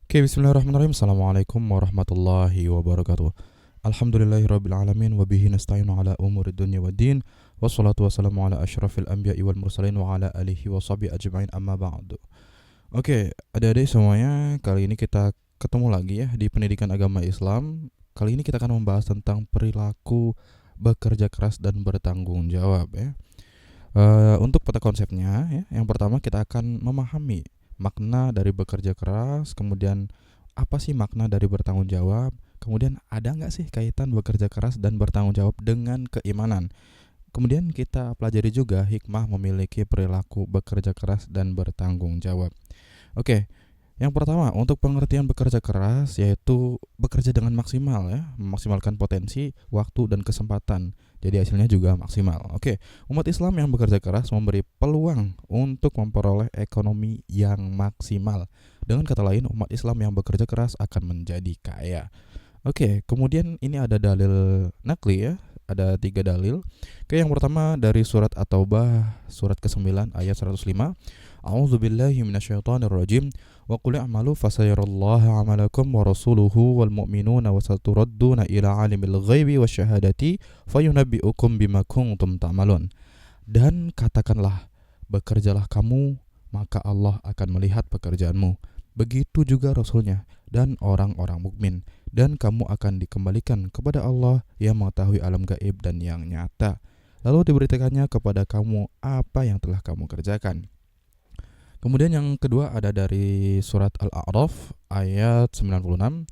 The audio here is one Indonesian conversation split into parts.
Oke, bismillahirrahmanirrahim. Assalamualaikum warahmatullahi wabarakatuh. Alhamdulillahirrabbilalamin. Wabihi nasta'inu ala umuri dunya wa din. Wassalatu wassalamu ala ashrafil anbiya'i wal mursalin wa ala alihi wa sahbihi ajma'in amma ba'du. Oke, adik-adik semuanya, kali ini kita ketemu lagi ya di pendidikan agama Islam. Kali ini kita akan membahas tentang perilaku bekerja keras dan bertanggung jawab ya. Untuk peta konsepnya ya, yang pertama kita akan memahami makna dari bekerja keras, kemudian apa sih makna dari bertanggung jawab, kemudian ada nggak sih kaitan bekerja keras dan bertanggung jawab dengan keimanan. Kemudian kita pelajari juga hikmah memiliki perilaku bekerja keras dan bertanggung jawab. Oke, yang pertama, untuk pengertian bekerja keras yaitu bekerja dengan maksimal ya, memaksimalkan potensi, waktu dan kesempatan. Jadi hasilnya juga maksimal. Oke, umat Islam yang bekerja keras memberi peluang untuk memperoleh ekonomi yang maksimal. Dengan kata lain, umat Islam yang bekerja keras akan menjadi kaya. Oke, kemudian ini ada dalil nakli ya. Ada 3 dalil. Oke, yang pertama dari surat At-Taubah surat ke-9 ayat 105. A'udzubillahi minasyaitonirrajim. Wa qul i'malu fasayarallahu 'amalakum wa rasuluhu wal mu'minuna wa saturadduna ila 'alimil ghaibi wasyahadati fayunabbi'ukum bima kuntum ta'malun. Dan katakanlah, bekerjalah kamu, maka Allah akan melihat pekerjaanmu. Begitu juga Rasulnya dan orang-orang mukmin, dan kamu akan dikembalikan kepada Allah yang mengetahui alam gaib dan yang nyata. Lalu diberitakannya kepada kamu apa yang telah kamu kerjakan. Kemudian yang kedua ada dari surat Al-A'raf ayat 96.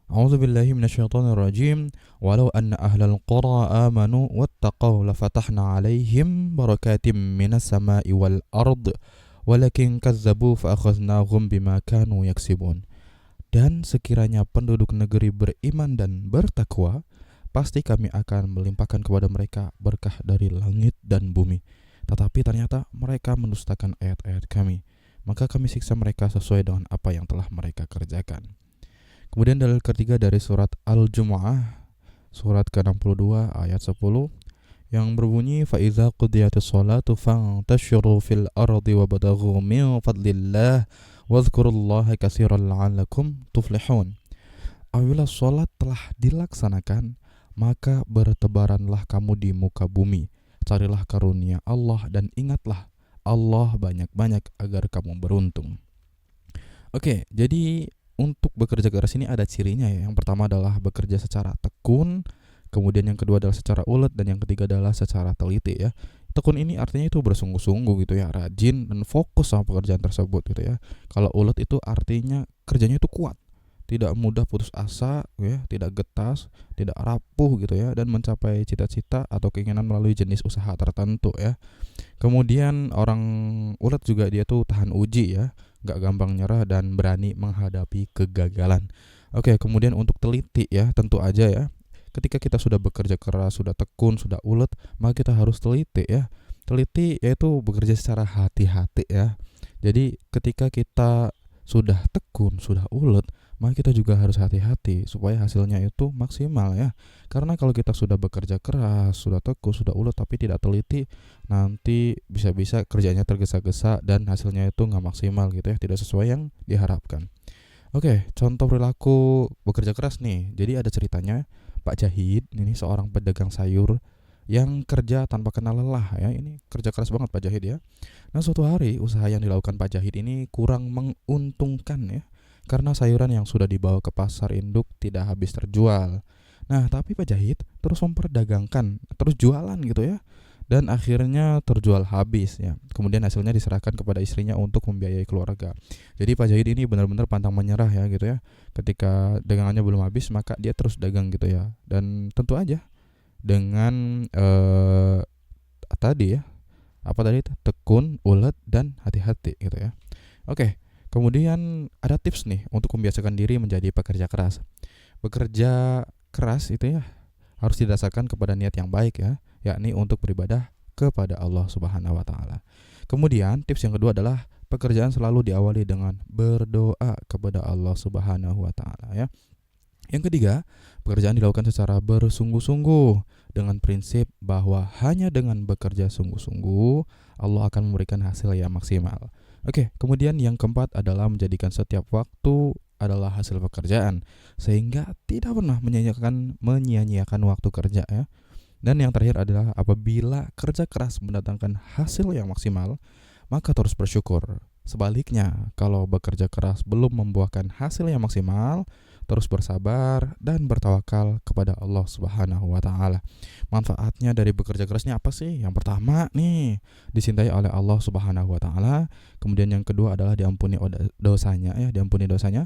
A'udzubillahi minasyaitonirrajim. Walau anna ahlal qura amanu wattaqau lafatahna 'alaihim barakatim minas sama'i wal ard walakin kazzabu fa akhadnahum bima kanu yaksibun. Dan sekiranya penduduk negeri beriman dan bertakwa, pasti kami akan melimpahkan kepada mereka berkah dari langit dan bumi. Tetapi ternyata mereka mendustakan ayat-ayat kami, maka kami siksa mereka sesuai dengan apa yang telah mereka kerjakan. Kemudian dalil ketiga dari surat Al-Jumu'ah surat ke-62 ayat 10 yang berbunyi فَإِذَا قُضِيَتِ الصَّلَاةُ فَانْتَشِرُوا فِي الْأَرْضِ وَابْتَغُوا مِنْ فَضْلِ اللَّهِ وَاذْكُرُوا اللَّهَ كَثِيرًا لَعَلَّكُمْ تُفْلِحُونَ. Apabila sholat telah dilaksanakan, maka bertebaranlah kamu di muka bumi, carilah karunia Allah dan ingatlah Allah banyak-banyak agar kamu beruntung. Oke, jadi untuk bekerja keras ini ada cirinya ya. Yang pertama adalah bekerja secara tekun, kemudian yang kedua adalah secara ulet, dan yang ketiga adalah secara teliti ya. Tekun ini artinya itu bersungguh-sungguh gitu ya, rajin dan fokus sama pekerjaan tersebut gitu ya. Kalau ulet itu artinya kerjanya itu kuat, tidak mudah putus asa ya, tidak getas, tidak rapuh gitu ya, dan mencapai cita-cita atau keinginan melalui jenis usaha tertentu ya. Kemudian orang ulet juga dia tuh tahan uji ya, gak gampang nyerah dan berani menghadapi kegagalan. Oke, kemudian untuk teliti ya, tentu aja ya, ketika kita sudah bekerja keras, sudah tekun, sudah ulet, maka kita harus teliti ya. Teliti yaitu bekerja secara hati-hati ya. Jadi ketika kita sudah tekun, sudah ulet, maka kita juga harus hati-hati supaya hasilnya itu maksimal ya. Karena kalau kita sudah bekerja keras, sudah tekun, sudah ulet tapi tidak teliti, nanti bisa-bisa kerjanya tergesa-gesa dan hasilnya itu nggak maksimal gitu ya, tidak sesuai yang diharapkan. Oke, contoh perilaku bekerja keras nih. Jadi ada ceritanya, Pak Jahid ini seorang pedagang sayur yang kerja tanpa kenal lelah ya. Ini kerja keras banget Pak Jahid ya. Nah, suatu hari usaha yang dilakukan Pak Jahid ini kurang menguntungkan ya, karena sayuran yang sudah dibawa ke pasar induk tidak habis terjual. Nah, tapi Pak Jahid terus memperdagangkan, terus jualan gitu ya, dan akhirnya terjual habis ya. Kemudian hasilnya diserahkan kepada istrinya untuk membiayai keluarga. Jadi Pak Jahid ini benar-benar pantang menyerah ya gitu ya. Ketika dagangannya belum habis, maka dia terus dagang gitu ya. Dan tentu aja dengan tadi ya, apa tadi itu? Tekun, ulet dan hati-hati gitu ya. Oke, kemudian ada tips nih untuk membiasakan diri menjadi pekerja keras. Bekerja keras itu ya harus didasarkan kepada niat yang baik ya, yakni untuk beribadah kepada Allah Subhanahu wa taala. Kemudian tips yang kedua adalah pekerjaan selalu diawali dengan berdoa kepada Allah Subhanahu wa taala ya. Yang ketiga, pekerjaan dilakukan secara bersungguh-sungguh dengan prinsip bahwa hanya dengan bekerja sungguh-sungguh Allah akan memberikan hasil yang maksimal. Oke, kemudian yang keempat adalah menjadikan setiap waktu adalah hasil pekerjaan, sehingga tidak pernah menyia-nyiakan waktu kerja ya. Dan yang terakhir adalah apabila kerja keras mendatangkan hasil yang maksimal, maka terus bersyukur. Sebaliknya, kalau bekerja keras belum membuahkan hasil yang maksimal, terus bersabar dan bertawakal kepada Allah Subhanahu wa taala. Manfaatnya dari bekerja kerasnya apa sih? Yang pertama nih, dicintai oleh Allah Subhanahu wa taala. Kemudian yang kedua adalah diampuni dosanya ya, diampuni dosanya.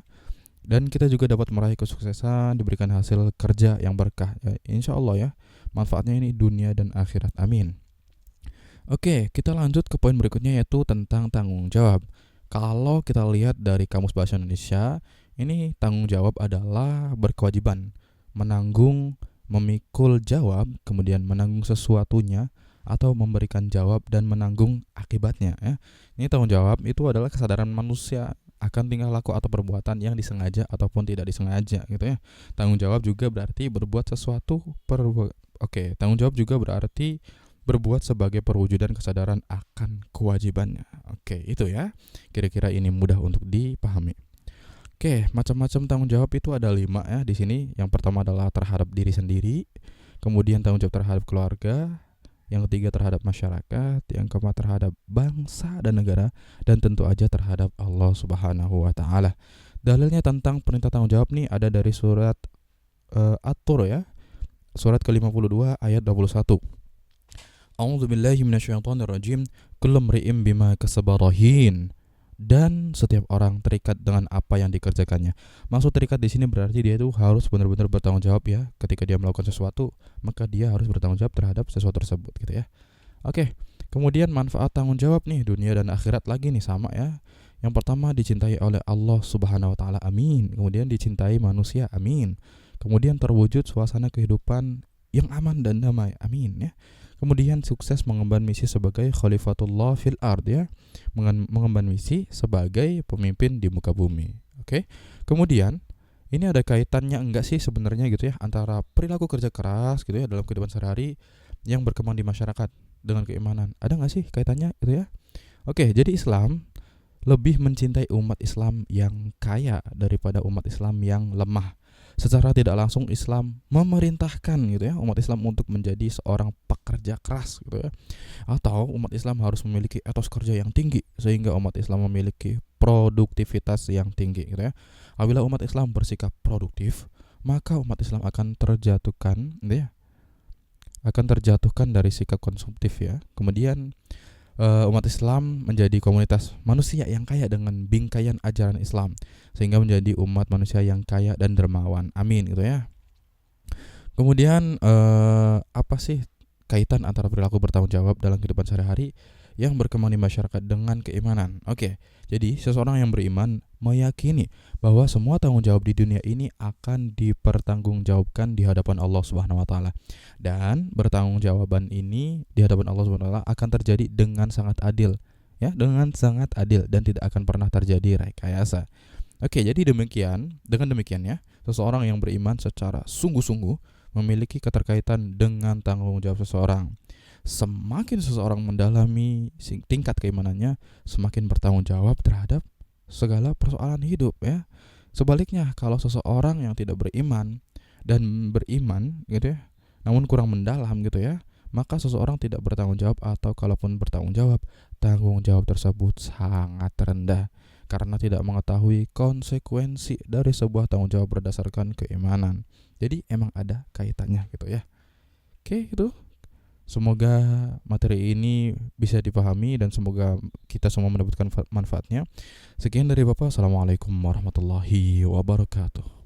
Dan kita juga dapat meraih kesuksesan, diberikan hasil kerja yang berkah ya, insya Allah ya. Manfaatnya ini dunia dan akhirat. Amin. Oke, kita lanjut ke poin berikutnya yaitu tentang tanggung jawab. Kalau kita lihat dari Kamus Bahasa Indonesia, ini tanggung jawab adalah berkewajiban, menanggung, memikul jawab, kemudian menanggung sesuatunya atau memberikan jawab dan menanggung akibatnya ya. Ini tanggung jawab itu adalah kesadaran manusia akan tingkah laku atau perbuatan yang disengaja ataupun tidak disengaja gitu ya. Tanggung jawab juga berarti berbuat sesuatu tanggung jawab juga berarti berbuat sebagai perwujudan kesadaran akan kewajibannya. Oke, itu ya. Kira-kira ini mudah untuk dipahami. Oke, macam-macam tanggung jawab itu ada 5 ya di sini. Yang pertama adalah terhadap diri sendiri, kemudian tanggung jawab terhadap keluarga, yang ketiga terhadap masyarakat, yang keempat terhadap bangsa dan negara, dan tentu aja terhadap Allah Subhanahu wa taala. Dalilnya tentang perintah tanggung jawab nih ada dari surat At-Tur ya. Surat ke-52 ayat 21. A'udzubillahi minasyaitonirrajim. Kullu mri'in bima kasaba rahin. Dan setiap orang terikat dengan apa yang dikerjakannya. Maksud terikat di sini berarti dia itu harus benar-benar bertanggung jawab ya. Ketika dia melakukan sesuatu, maka dia harus bertanggung jawab terhadap sesuatu tersebut gitu ya. Oke. Kemudian manfaat tanggung jawab nih dunia dan akhirat lagi nih sama ya. Yang pertama dicintai oleh Allah Subhanahu wa taala. Amin. Kemudian dicintai manusia. Amin. Kemudian terwujud suasana kehidupan yang aman dan damai. Amin ya. Kemudian sukses mengemban misi sebagai khalifatullah fil ard ya. Mengemban misi sebagai pemimpin di muka bumi. Oke. Kemudian ini ada kaitannya enggak sih sebenarnya gitu ya antara perilaku kerja keras gitu ya dalam kehidupan sehari-hari yang berkembang di masyarakat dengan keimanan. Ada enggak sih kaitannya gitu ya? Oke, jadi Islam lebih mencintai umat Islam yang kaya daripada umat Islam yang lemah. Secara tidak langsung Islam memerintahkan gitu ya umat Islam untuk menjadi seorang pekerja keras gitu ya. Atau umat Islam harus memiliki etos kerja yang tinggi sehingga umat Islam memiliki produktivitas yang tinggi gitu ya. Apabila umat Islam bersikap produktif, maka umat Islam akan terjatuhkan gitu ya. Akan terjatuhkan dari sikap konsumtif ya. Kemudian umat Islam menjadi komunitas manusia yang kaya dengan bingkaian ajaran Islam sehingga menjadi umat manusia yang kaya dan dermawan. Amin gitu ya. Kemudian apa sih kaitan antara perilaku bertanggung jawab dalam kehidupan sehari-hari yang berkembang di masyarakat dengan keimanan? Oke, jadi seseorang yang beriman meyakini bahwa semua tanggung jawab di dunia ini akan dipertanggungjawabkan di hadapan Allah Subhanahu wa taala. Dan bertanggungjawaban ini di hadapan Allah Subhanahu wa taala akan terjadi dengan sangat adil, ya, dengan sangat adil dan tidak akan pernah terjadi rekayasa. Oke, jadi dengan demikian ya, seseorang yang beriman secara sungguh-sungguh memiliki keterkaitan dengan tanggung jawab seseorang. Semakin seseorang mendalami tingkat keimanannya, semakin bertanggung jawab terhadap segala persoalan hidup ya. Sebaliknya, kalau seseorang yang tidak beriman dan beriman gitu ya, namun kurang mendalam gitu ya, maka seseorang tidak bertanggung jawab atau kalaupun bertanggung jawab, tanggung jawab tersebut sangat rendah karena tidak mengetahui konsekuensi dari sebuah tanggung jawab berdasarkan keimanan. Jadi emang ada kaitannya gitu ya. Oke, itu. Semoga materi ini bisa dipahami dan semoga kita semua mendapatkan manfaatnya. Sekian dari Bapak. Assalamualaikum warahmatullahi wabarakatuh.